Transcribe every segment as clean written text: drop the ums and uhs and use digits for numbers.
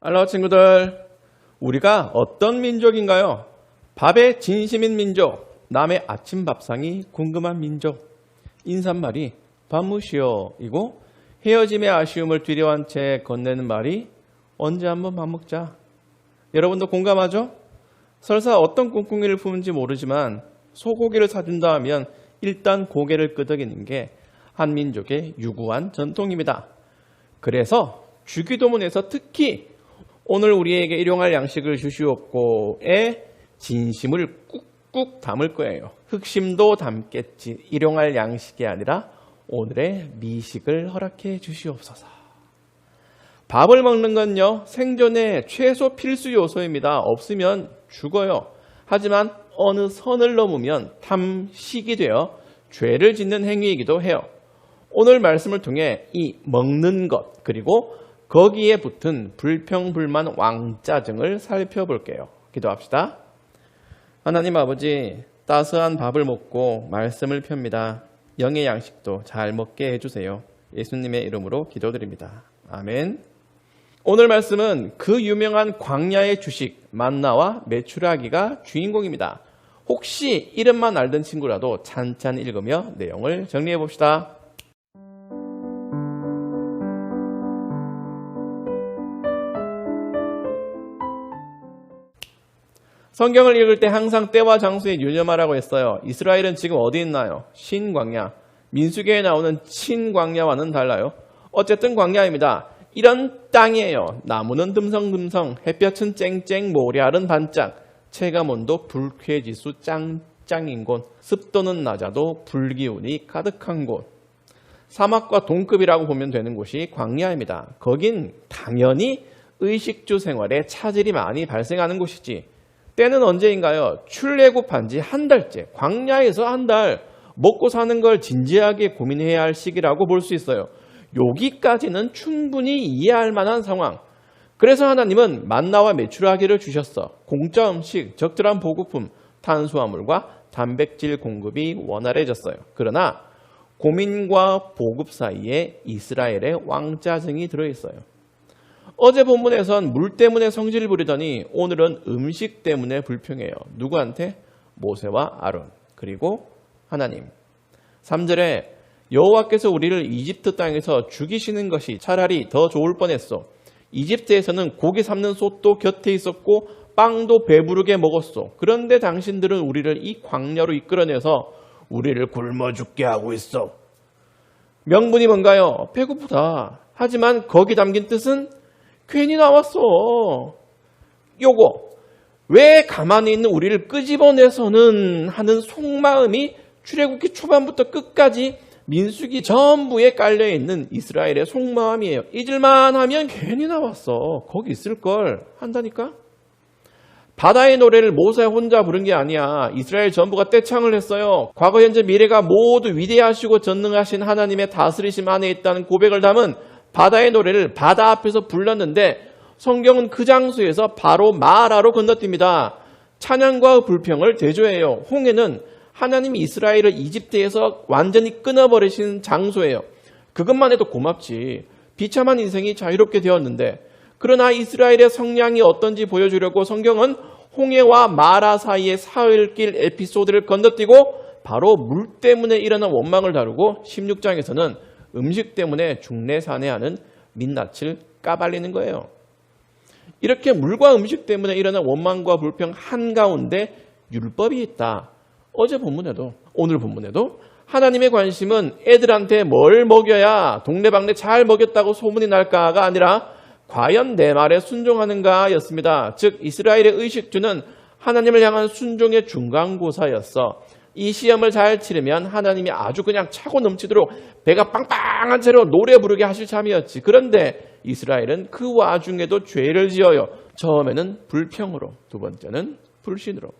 할로 친구들, 우리가 어떤 민족인가요? 밥에 진심인 민족, 남의 아침 밥상이 궁금한 민족. 인사말이 밥무시오 이고 헤어짐의 아쉬움을 뒤로한 채 건네는 말이 언제 한번 밥 먹자. 여러분도 공감하죠? 설사 어떤 꿍꿍이를 품은지 모르지만 소고기를 사준다 하면 일단 고개를 끄덕이는 게 한 민족의 유구한 전통입니다. 그래서 주기도문에서 특히 오늘 우리에게 일용할 양식을 주시옵고의 진심을 꾹꾹 담을 거예요. 흑심도 담겠지. 일용할 양식이 아니라 오늘의 미식을 허락해 주시옵소서. 밥을 먹는 건요, 생존의 최소 필수 요소입니다. 없으면 죽어요. 하지만 어느 선을 넘으면 탐식이 되어 죄를 짓는 행위이기도 해요. 오늘 말씀을 통해 이 먹는 것 그리고 거기에 붙은 불평불만 왕짜증을 살펴볼게요. 기도합시다. 하나님 아버지, 따스한 밥을 먹고 말씀을 펴니다. 영의 양식도 잘 먹게 해주세요. 예수님의 이름으로 기도드립니다. 아멘. 오늘 말씀은 그 유명한 광야의 주식 만나와 메추라기가 주인공입니다. 혹시 이름만 알던 친구라도 찬찬히 읽으며 내용을 정리해 봅시다. 성경을 읽을 때 항상 때와 장소에 유념하라고 했어요. 이스라엘은 지금 어디 있나요? 신광야. 민수기에 나오는 친광야와는 달라요. 어쨌든 광야입니다. 이런 땅이에요. 나무는 듬성듬성, 햇볕은 쨍쨍, 모래알은 반짝, 체감온도 불쾌지수 짱짱인 곳, 습도는 낮아도 불기운이 가득한 곳. 사막과 동급이라고 보면 되는 곳이 광야입니다. 거긴 당연히 의식주 생활에 차질이 많이 발생하는 곳이지. 때는 언제인가요? 출애굽한 지 한 달째, 광야에서 한 달, 먹고 사는 걸 진지하게 고민해야 할 시기라고 볼 수 있어요. 여기까지는 충분히 이해할 만한 상황. 그래서 하나님은 만나와 메추라기를 주셨어. 공짜 음식, 적절한 보급품, 탄수화물과 단백질 공급이 원활해졌어요. 그러나 고민과 보급 사이에 이스라엘의 왕짜증이 들어있어요. 어제 본문에선 물 때문에 성질을 부리더니 오늘은 음식 때문에 불평해요. 누구한테? 모세와 아론, 그리고 하나님. 3절에 여호와께서 우리를 이집트 땅에서 죽이시는 것이 차라리 더 좋을 뻔했어. 이집트에서는 고기 삶는 솥도 곁에 있었고 빵도 배부르게 먹었어. 그런데 당신들은 우리를 이 광야로 이끌어내서 우리를 굶어 죽게 하고 있어. 명분이 뭔가요? 배고프다. 하지만 거기 담긴 뜻은 괜히 나왔어. 요거 왜 가만히 있는 우리를 끄집어내서는 하는 속마음이 출애굽기 초반부터 끝까지 민수기 전부에 깔려있는 이스라엘의 속마음이에요. 잊을만 하면 괜히 나왔어. 거기 있을걸 한다니까. 바다의 노래를 모세 혼자 부른 게 아니야. 이스라엘 전부가 떼창을 했어요. 과거 현재 미래가 모두 위대하시고 전능하신 하나님의 다스리심 안에 있다는 고백을 담은 바다의 노래를 바다 앞에서 불렀는데 성경은 그 장소에서 바로 마라로 건너뜁니다. 찬양과 불평을 대조해요. 홍해는 하나님이 이스라엘을 이집트에서 완전히 끊어버리신 장소예요. 그것만 해도 고맙지. 비참한 인생이 자유롭게 되었는데, 그러나 이스라엘의 성량이 어떤지 보여주려고 성경은 홍해와 마라 사이의 사흘길 에피소드를 건너뛰고 바로 물 때문에 일어난 원망을 다루고 16장에서는 음식 때문에 중내산해하는 민낯을 까발리는 거예요. 이렇게 물과 음식 때문에 일어난 원망과 불평 한가운데 율법이 있다. 어제 본문에도 오늘 본문에도 하나님의 관심은 애들한테 뭘 먹여야 동네방네 잘 먹였다고 소문이 날까가 아니라 과연 내 말에 순종하는가 였습니다. 즉 이스라엘의 의식주는 하나님을 향한 순종의 중간고사였어. 이 시험을 잘 치르면 하나님이 아주 그냥 차고 넘치도록 배가 빵빵한 채로 노래 부르게 하실 참이었지. 그런데 이스라엘은 그 와중에도 죄를 지어요. 처음에는 불평으로, 두 번째는 불신으로.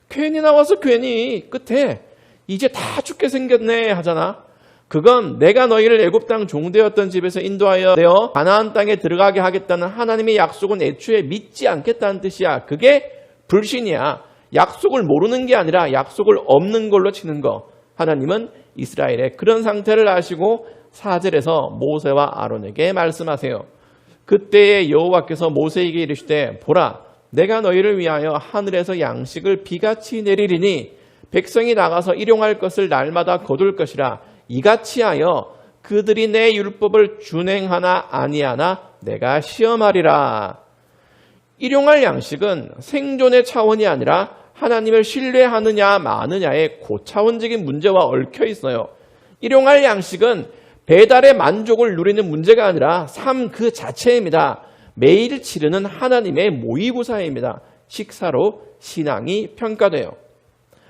괜히 나와서 괜히 끝에 이제 다 죽게 생겼네 하잖아. 그건 내가 너희를 애굽 땅 종되었던 집에서 인도하여 내어 가나안 땅에 들어가게 하겠다는 하나님의 약속은 애초에 믿지 않겠다는 뜻이야. 그게 불신이야. 약속을 모르는 게 아니라 약속을 없는 걸로 치는 거. 하나님은 이스라엘의 그런 상태를 아시고 4절에서 모세와 아론에게 말씀하세요. 그때에 여호와께서 모세에게 이르시되 보라 내가 너희를 위하여 하늘에서 양식을 비같이 내리리니 백성이 나가서 일용할 것을 날마다 거둘 것이라 이같이 하여 그들이 내 율법을 준행하나 아니하나 내가 시험하리라. 일용할 양식은 생존의 차원이 아니라 하나님을 신뢰하느냐 마느냐의 고차원적인 문제와 얽혀 있어요. 일용할 양식은 배달의 만족을 누리는 문제가 아니라 삶 그 자체입니다. 매일 치르는 하나님의 모의고사입니다. 식사로 신앙이 평가돼요.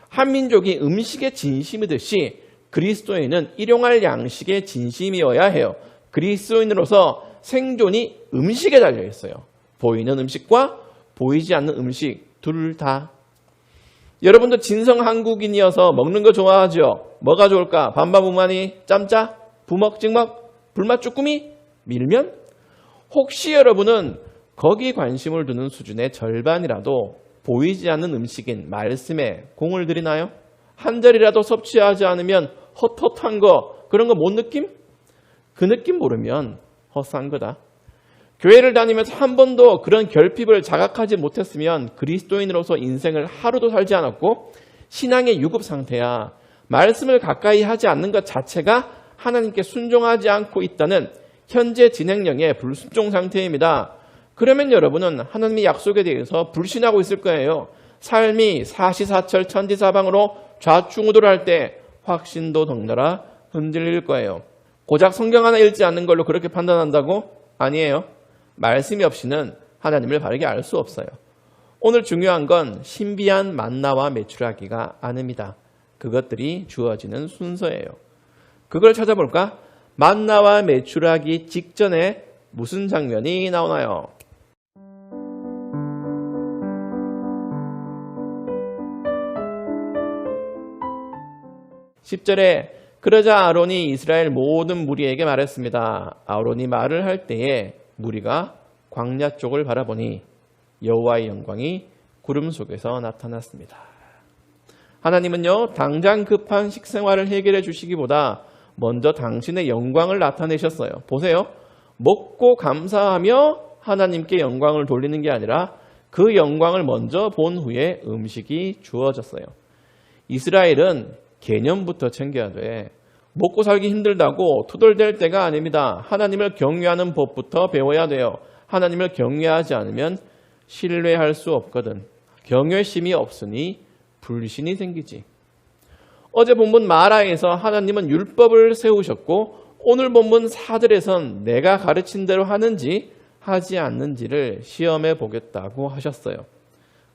한민족이 음식의 진심이듯이 그리스도인은 일용할 양식의 진심이어야 해요. 그리스도인으로서 생존이 음식에 달려 있어요. 보이는 음식과 보이지 않는 음식 둘 다. 여러분도 진성 한국인이어서 먹는 거 좋아하죠? 뭐가 좋을까? 반반 무마니, 짬짜, 부먹, 찍먹, 불맛 쭈꾸미, 밀면? 혹시 여러분은 거기 관심을 두는 수준의 절반이라도 보이지 않는 음식인 말씀에 공을 들이나요? 한 절이라도 섭취하지 않으면 헛헛한 거, 그런 거 못 느낌? 그 느낌 모르면 헛산 거다. 교회를 다니면서 한 번도 그런 결핍을 자각하지 못했으면 그리스도인으로서 인생을 하루도 살지 않았고 신앙의 유급 상태야. 말씀을 가까이 하지 않는 것 자체가 하나님께 순종하지 않고 있다는 현재 진행형의 불순종 상태입니다. 그러면 여러분은 하나님의 약속에 대해서 불신하고 있을 거예요. 삶이 사시사철 천지사방으로 좌충우돌할 때 확신도 덩달아 흔들릴 거예요. 고작 성경 하나 읽지 않는 걸로 그렇게 판단한다고? 아니에요. 말씀이 없이는 하나님을 바르게 알 수 없어요. 오늘 중요한 건 신비한 만나와 메추라기가 아닙니다. 그것들이 주어지는 순서예요. 그걸 찾아볼까? 만나와 메추라기 직전에 무슨 장면이 나오나요? 10절에 그러자 아론이 이스라엘 모든 무리에게 말했습니다. 아론이 말을 할 때에 무리가 광야 쪽을 바라보니 여호와의 영광이 구름 속에서 나타났습니다. 하나님은요, 당장 급한 식생활을 해결해 주시기보다 먼저 당신의 영광을 나타내셨어요. 보세요. 먹고 감사하며 하나님께 영광을 돌리는 게 아니라 그 영광을 먼저 본 후에 음식이 주어졌어요. 이스라엘은 개념부터 챙겨야 돼. 먹고 살기 힘들다고 투덜댈 때가 아닙니다. 하나님을 경외하는 법부터 배워야 돼요. 하나님을 경외하지 않으면 신뢰할 수 없거든. 경외심이 없으니 불신이 생기지. 어제 본문 마라에서 하나님은 율법을 세우셨고 오늘 본문 사들에선 내가 가르친 대로 하는지 하지 않는지를 시험해 보겠다고 하셨어요.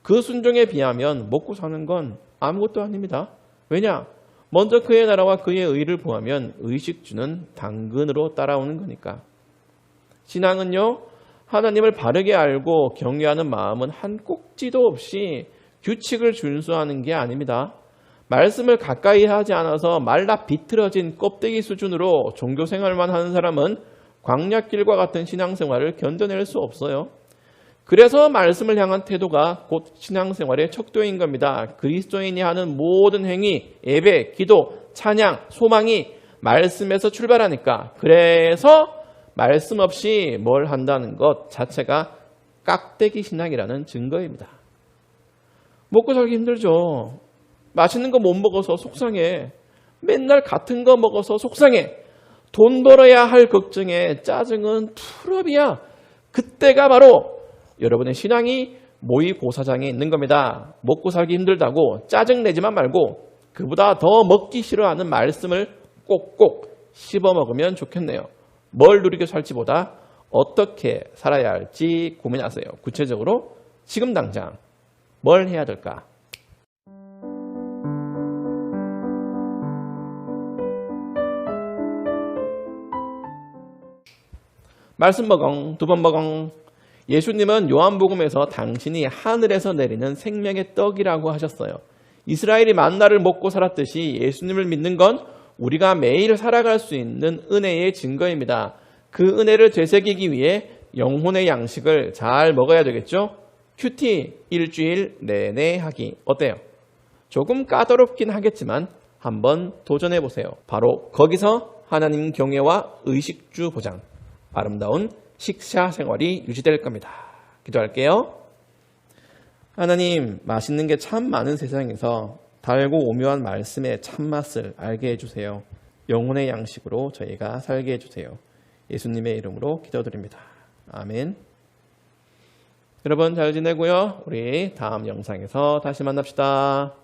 그 순종에 비하면 먹고 사는 건 아무것도 아닙니다. 왜냐? 먼저 그의 나라와 그의 의를 구하면 의식주는 당근으로 따라오는 거니까. 신앙은요, 하나님을 바르게 알고 경외하는 마음은 한 꼭지도 없이 규칙을 준수하는 게 아닙니다. 말씀을 가까이 하지 않아서 말라 비틀어진 껍데기 수준으로 종교생활만 하는 사람은 광야길과 같은 신앙생활을 견뎌낼 수 없어요. 그래서 말씀을 향한 태도가 곧 신앙생활의 척도인 겁니다. 그리스도인이 하는 모든 행위, 예배, 기도, 찬양, 소망이 말씀에서 출발하니까. 그래서 말씀 없이 뭘 한다는 것 자체가 깍대기 신앙이라는 증거입니다. 먹고 살기 힘들죠. 맛있는 거 못 먹어서 속상해. 맨날 같은 거 먹어서 속상해. 돈 벌어야 할 걱정에 짜증은 풀업이야. 그때가 바로 여러분의 신앙이 모의고사장에 있는 겁니다. 먹고 살기 힘들다고 짜증내지만 말고 그보다 더 먹기 싫어하는 말씀을 꼭꼭 씹어 먹으면 좋겠네요. 뭘 누리게 살지보다 어떻게 살아야 할지 고민하세요. 구체적으로 지금 당장 뭘 해야 될까? 말씀 먹엉, 두 번 먹엉. 예수님은 요한복음에서 당신이 하늘에서 내리는 생명의 떡이라고 하셨어요. 이스라엘이 만나를 먹고 살았듯이 예수님을 믿는 건 우리가 매일 살아갈 수 있는 은혜의 증거입니다. 그 은혜를 되새기기 위해 영혼의 양식을 잘 먹어야 되겠죠? 큐티 일주일 내내 하기 어때요? 조금 까다롭긴 하겠지만 한번 도전해 보세요. 바로 거기서 하나님 경외와 의식주 보장, 아름다운 식사 생활이 유지될 겁니다. 기도할게요. 하나님, 맛있는 게 참 많은 세상에서 달고 오묘한 말씀의 참맛을 알게 해주세요. 영혼의 양식으로 저희가 살게 해주세요. 예수님의 이름으로 기도드립니다. 아멘. 여러분 잘 지내고요. 우리 다음 영상에서 다시 만납시다.